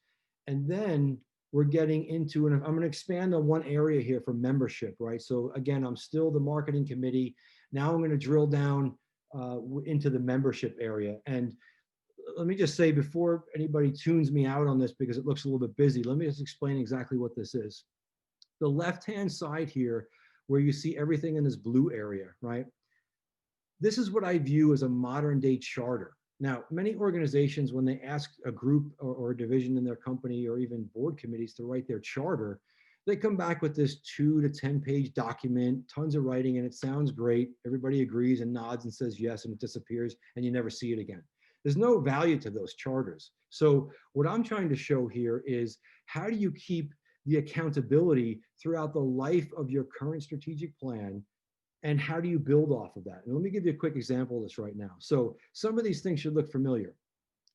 and then we're getting into, and I'm going to expand on one area here for membership, right? So again, I'm still the marketing committee. Now I'm going to drill down into the membership area. And let me just say before anybody tunes me out on this because it looks a little bit busy, let me just explain exactly what this is. The left-hand side here, where you see everything in this blue area, right? This is what I view as a modern day charter. Now, many organizations, when they ask a group or a division in their company or even board committees to write their charter, they come back with this 2 to 10 page document, tons of writing, and it sounds great. Everybody agrees and nods and says yes, and it disappears, and you never see it again. There's no value to those charters. So what I'm trying to show here is how do you keep the accountability throughout the life of your current strategic plan, and how do you build off of that? And let me give you a quick example of this right now. So some of these things should look familiar.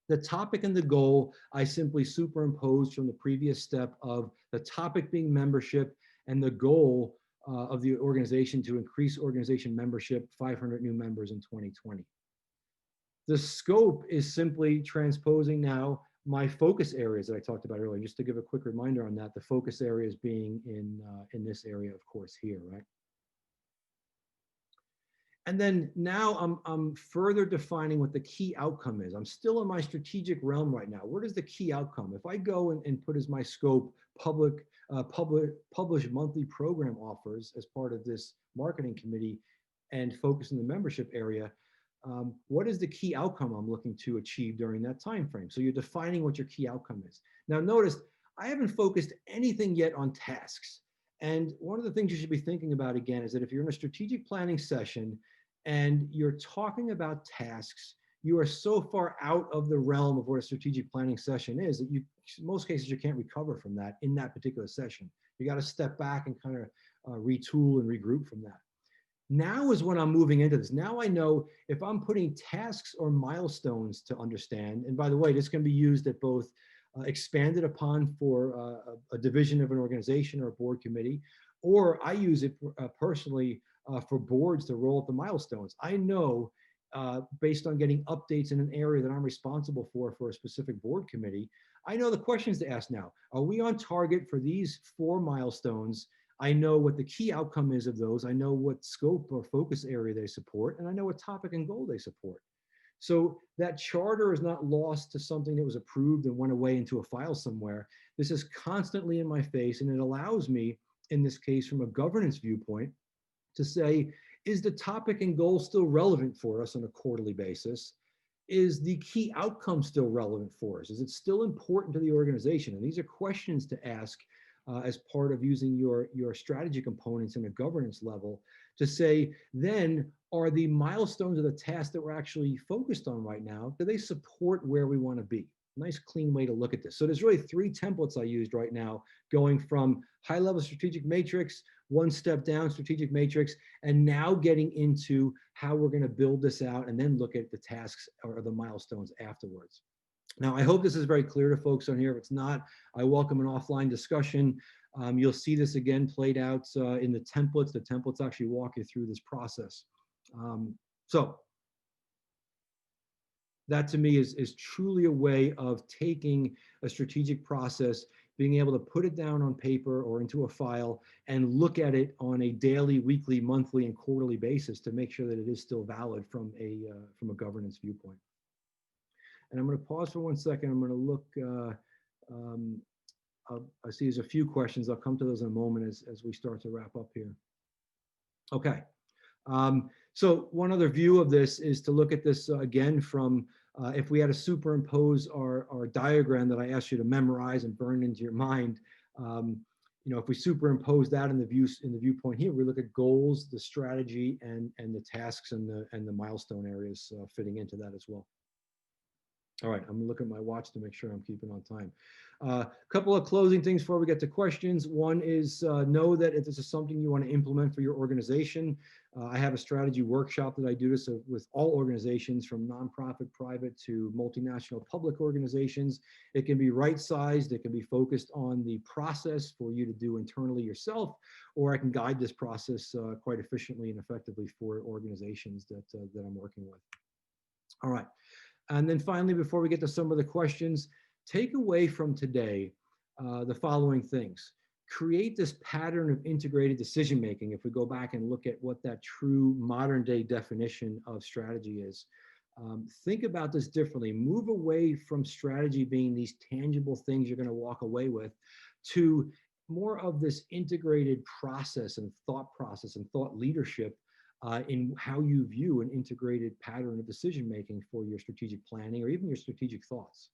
The topic and the goal, I simply superimposed from the previous step of the topic being membership and the goal of the organization to increase organization membership, 500 new members in 2020. The scope is simply transposing now my focus areas that I talked about earlier. Just to give a quick reminder on that, the focus areas being in this area, of course, here, right? And then now I'm further defining what the key outcome is. I'm still in my strategic realm right now. What is the key outcome? If I go and put as my scope publish monthly program offers as part of this marketing committee and focus in the membership area, what is the key outcome I'm looking to achieve during that time frame? So you're defining what your key outcome is. Now notice, I haven't focused anything yet on tasks. And one of the things you should be thinking about again is that if you're in a strategic planning session and you're talking about tasks, you are so far out of the realm of what a strategic planning session is that you, in most cases, you can't recover from that in that particular session. You got to step back and kind of retool and regroup from that. Now is when I'm moving into this. Now I know if I'm putting tasks or milestones to understand, and by the way, this can be used at both expanded upon for a division of an organization or a board committee, or I use it personally for boards to roll up the milestones. I know based on getting updates in an area that I'm responsible for a specific board committee, I know the questions to ask now. Are we on target for these 4 milestones? I know what the key outcome is of those. I know what scope or focus area they support, and I know what topic and goal they support. So that charter is not lost to something that was approved and went away into a file somewhere. This is constantly in my face, and it allows me, in this case, from a governance viewpoint, to say, is the topic and goal still relevant for us on a quarterly basis? Is the key outcome still relevant for us? Is it still important to the organization? And these are questions to ask as part of using your strategy components in a governance level to say, then are the milestones of the tasks that we're actually focused on right now, do they support where we want to be? Nice clean way to look at this. So there's really 3 templates I used right now, going from high level strategic matrix, 1 step down strategic matrix, and now getting into how we're going to build this out and then look at the tasks or the milestones afterwards. Now, I hope this is very clear to folks on here. If it's not, I welcome an offline discussion. You'll see this again played out in the templates. The templates actually walk you through this process. So that to me is truly a way of taking a strategic process, being able to put it down on paper or into a file and look at it on a daily, weekly, monthly, and quarterly basis to make sure that it is still valid from a governance viewpoint. And I'm going to pause for 1 second. I'm going to look, I see there's a few questions. I'll come to those in a moment as we start to wrap up here. Okay. So one other view of this is to look at this again from, if we had to superimpose our diagram that I asked you to memorize and burn into your mind, you know, if we superimpose that in the viewpoint here, we look at goals, the strategy, and the tasks and the milestone areas fitting into that as well. All right, I'm gonna look at my watch to make sure I'm keeping on time. A couple of closing things before we get to questions. One is know that if this is something you want to implement for your organization, I have a strategy workshop that I do this with all organizations from nonprofit, private to multinational public organizations. It can be right-sized, it can be focused on the process for you to do internally yourself, or I can guide this process quite efficiently and effectively for organizations that I'm working with. All right. And then finally, before we get to some of the questions, take away from today the following things. Create this pattern of integrated decision making. If we go back and look at what that true modern day definition of strategy is, think about this differently. Move away from strategy being these tangible things you're going to walk away with to more of this integrated process and thought leadership in how you view an integrated pattern of decision making for your strategic planning or even your strategic thoughts.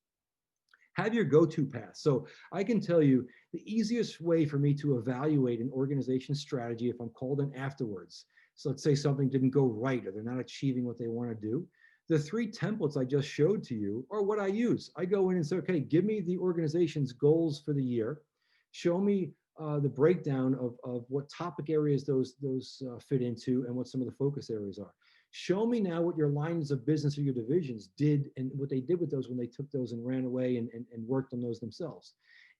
Have your go-to path. So I can tell you the easiest way for me to evaluate an organization's strategy if I'm called in afterwards. So let's say something didn't go right or they're not achieving what they want to do. The three templates I just showed to you are what I use. I go in and say, okay, give me the organization's goals for the year. Show me the breakdown of what topic areas those fit into and what some of the focus areas are. Show me now what your lines of business or your divisions did and what they did with those when they took those and ran away and worked on those themselves.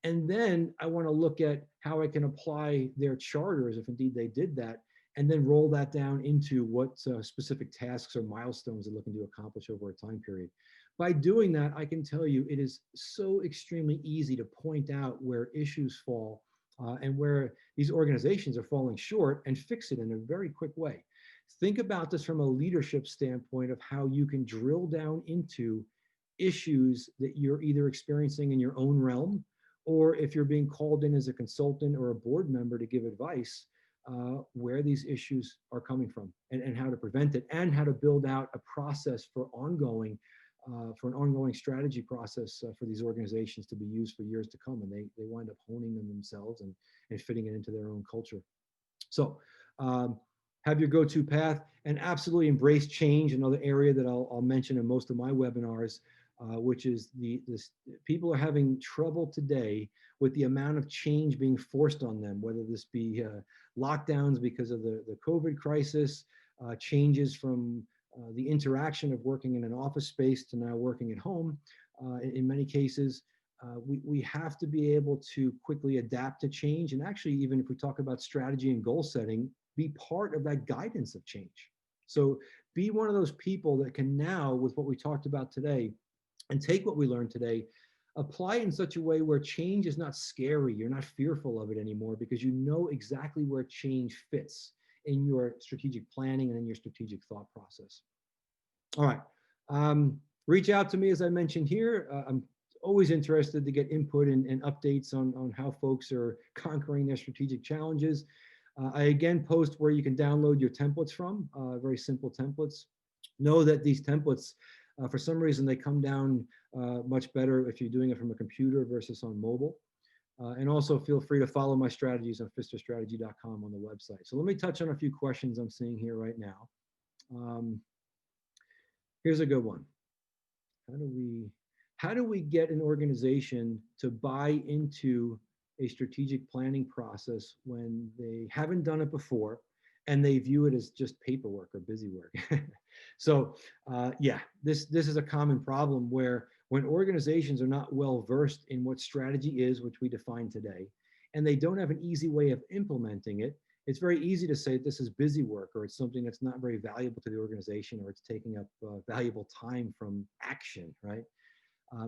And then I want to look at how I can apply their charters, if indeed they did that, and then roll that down into what specific tasks or milestones they're looking to accomplish over a time period. By doing that, I can tell you it is so extremely easy to point out where issues fall and where these organizations are falling short and fix it in a very quick way. Think about this from a leadership standpoint of how you can drill down into issues that you're either experiencing in your own realm, or if you're being called in as a consultant or a board member to give advice, where these issues are coming from and how to prevent it and how to build out a process for an ongoing strategy process for these organizations to be used for years to come. And they wind up honing them themselves and fitting it into their own culture. So have your go-to path and absolutely embrace change. Another area that I'll mention in most of my webinars, which is this people are having trouble today with the amount of change being forced on them, whether this be lockdowns because of the COVID crisis, changes from the interaction of working in an office space to now working at home. In many cases, we have to be able to quickly adapt to change. And actually, even if we talk about strategy and goal setting, be part of that guidance of change. So be one of those people that can now, with what we talked about today, and take what we learned today, apply it in such a way where change is not scary. You're not fearful of it anymore because you know exactly where change fits in your strategic planning and in your strategic thought process. All right. Reach out to me, as I mentioned here. I'm always interested to get input and updates on how folks are conquering their strategic challenges. I again post where you can download your templates from, very simple templates. Know that these templates, for some reason, they come down much better if you're doing it from a computer versus on mobile. And also feel free to follow my strategies on fisterstrategy.com on the website. So let me touch on a few questions I'm seeing here right now. Here's a good one. How do we get an organization to buy into a strategic planning process when they haven't done it before and they view it as just paperwork or busy work? So yeah, this is a common problem where when organizations are not well versed in what strategy is, which we define today, and they don't have an easy way of implementing it, it's very easy to say this is busy work or it's something that's not very valuable to the organization or it's taking up valuable time from action, right?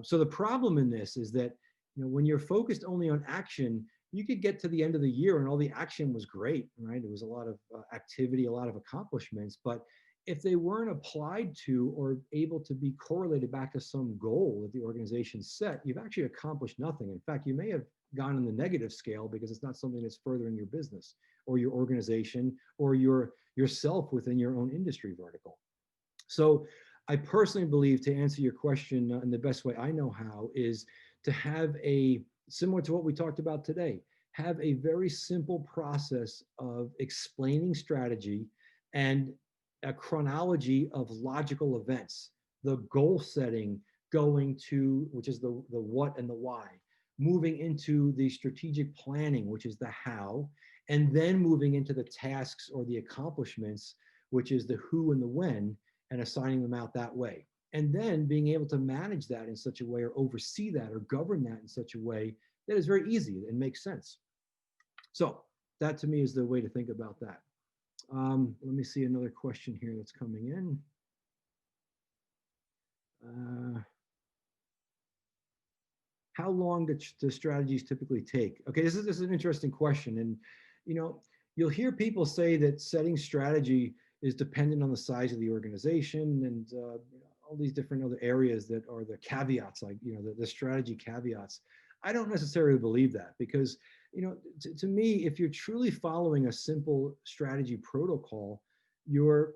So the problem in this is that when you're focused only on action, you could get to the end of the year and all the action was great, right? It was a lot of activity, a lot of accomplishments, but if they weren't applied to or able to be correlated back to some goal that the organization set, you've actually accomplished nothing. In fact, you may have gone in the negative scale because it's not something that's furthering your business or your organization or yourself within your own industry vertical. So I personally believe, to answer your question in the best way I know how, is to have similar to what we talked about today, have a very simple process of explaining strategy and a chronology of logical events, the goal setting, going to, which is the what and the why, moving into the strategic planning, which is the how, and then moving into the tasks or the accomplishments, which is the who and the when, and assigning them out that way. And then being able to manage that in such a way, or oversee that or govern that in such a way that is very easy and makes sense. So that to me is the way to think about that. Let me see another question here that's coming in. How long do strategies typically take? Okay, this is an interesting question. And, you know, you'll hear people say that setting strategy is dependent on the size of the organization and all these different other areas that are the caveats, like, you know, the strategy caveats. I don't necessarily believe that because, you know, to me, if you're truly following a simple strategy protocol, you're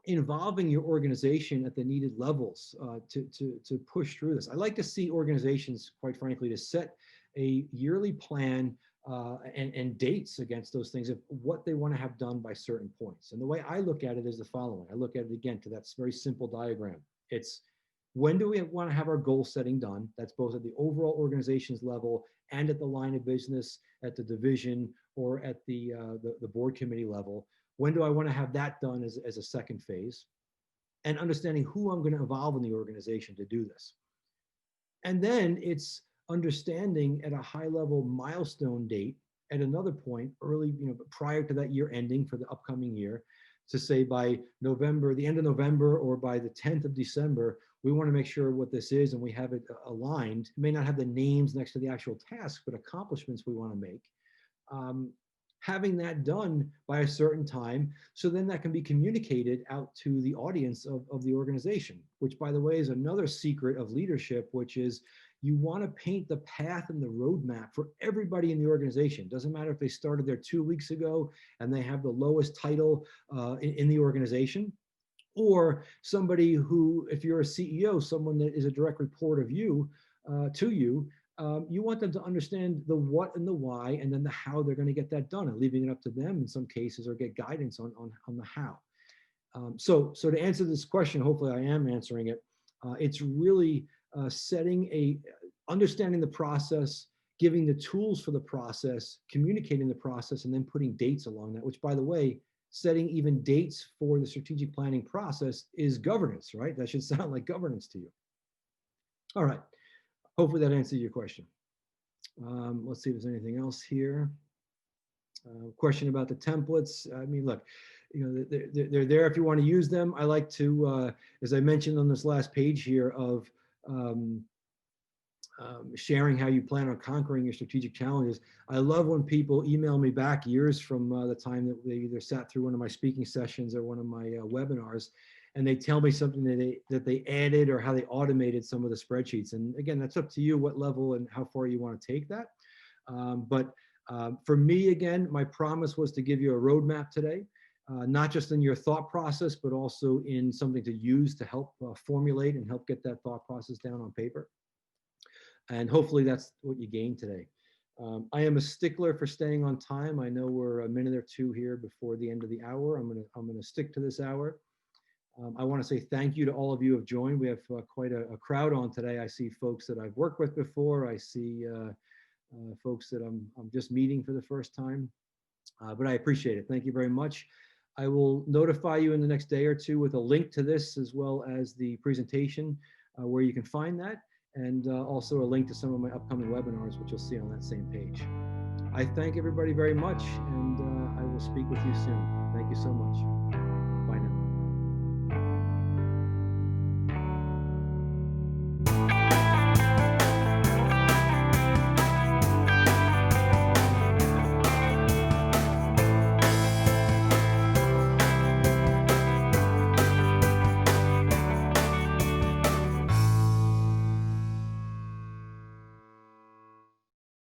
involving your organization at the needed levels to push through this. I like to see organizations, quite frankly, to set a yearly plan and dates against those things of what they want to have done by certain points. And the way I look at it is the following. I look at it again to that very simple diagram. It's when do we want to have our goal setting done? That's both at the overall organization's level and at the line of business, at the division, or at the board committee level. When do I want to have that done as a second phase? And understanding who I'm going to involve in the organization to do this. And then it's understanding at a high level milestone date at another point early, you know, prior to that year ending for the upcoming year, to say by November, the end of November, or by the 10th of December, we want to make sure what this is and we have it aligned. It may not have the names next to the actual task, but accomplishments we want to make. Having that done by a certain time, so then that can be communicated out to the audience of the organization, which, by the way, is another secret of leadership, which is you want to paint the path and the roadmap for everybody in the organization. Doesn't matter if they started there 2 weeks ago and they have the lowest title in the organization, or somebody who, if you're a CEO, someone that is a direct report of you to you, you want them to understand the what and the why, and then the how they're going to get that done, and leaving it up to them in some cases, or get guidance on the how. So to answer this question, hopefully I am answering it. It's really understanding the process, giving the tools for the process, communicating the process, and then putting dates along that, which, by the way, setting even dates for the strategic planning process is governance, right? That should sound like governance to you. All right. Hopefully that answered your question. Let's see if there's anything else here. Question about the templates. I mean, look, you know, they're there if you want to use them. I like to, as I mentioned on this last page here, of sharing how you plan on conquering your strategic challenges. I love when people email me back years from the time that they either sat through one of my speaking sessions or one of my webinars, and they tell me something that they added or how they automated some of the spreadsheets. And again, that's up to you what level and how far you want to take that. But for me, again, my promise was to give you a roadmap today, not just in your thought process, but also in something to use to help formulate and help get that thought process down on paper. And hopefully that's what you gained today. I am a stickler for staying on time. I know we're a minute or two here before the end of the hour. I'm gonna stick to this hour. I want to say thank you to all of you who have joined. We have quite a crowd on today. I see folks that I've worked with before. I see folks that I'm just meeting for the first time. But I appreciate it. Thank you very much. I will notify you in the next day or two with a link to this, as well as the presentation where you can find that, and also a link to some of my upcoming webinars, which you'll see on that same page. I thank everybody very much, and I will speak with you soon. Thank you so much.